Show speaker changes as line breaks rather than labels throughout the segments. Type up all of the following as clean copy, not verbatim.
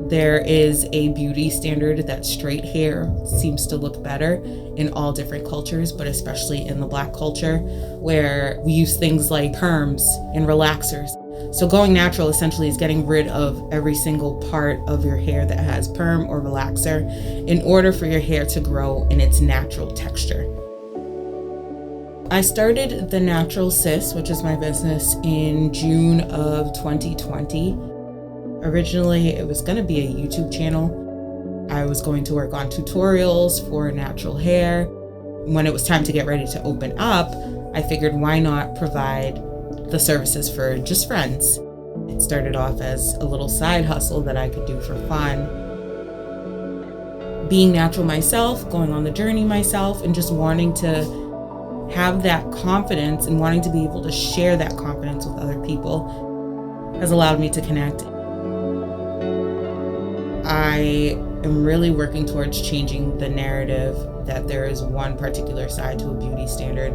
There is a beauty standard that straight hair seems to look better in all different cultures, but especially in the Black culture, where we use things like perms and relaxers. So going natural essentially is getting rid of every single part of your hair that has perm or relaxer in order for your hair to grow in its natural texture. I started the Natural SIS, which is my business, in June of 2020. Originally, it was going to be a YouTube channel. I was going to work on tutorials for natural hair. When it was time to get ready to open up, I figured why not provide the services for just friends. It started off as a little side hustle that I could do for fun. Being natural myself, going on the journey myself, and just wanting to have that confidence and wanting to be able to share that confidence with other people has allowed me to connect. I am really working towards changing the narrative that there is one particular side to a beauty standard.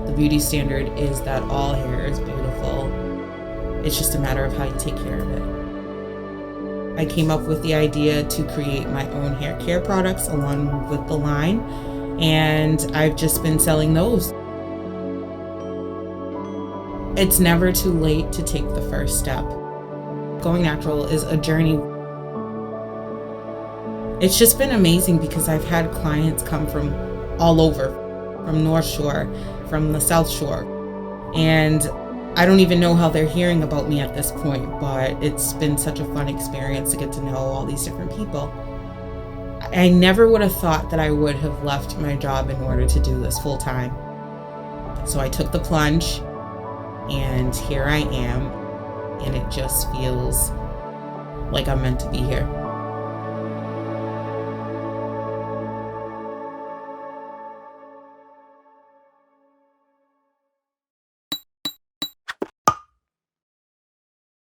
The beauty standard is that all hair is beautiful. It's just a matter of how you take care of it. I came up with the idea to create my own hair care products along with the line, and I've just been selling those. It's never too late to take the first step. Going natural is a journey. It's just been amazing because I've had clients come from all over, from North Shore, from the South Shore, and I don't even know how they're hearing about me at this point, but it's been such a fun experience to get to know all these different people. I never would have thought that I would have left my job in order to do this full time. So I took the plunge, and here I am, and it just feels like I'm meant to be here.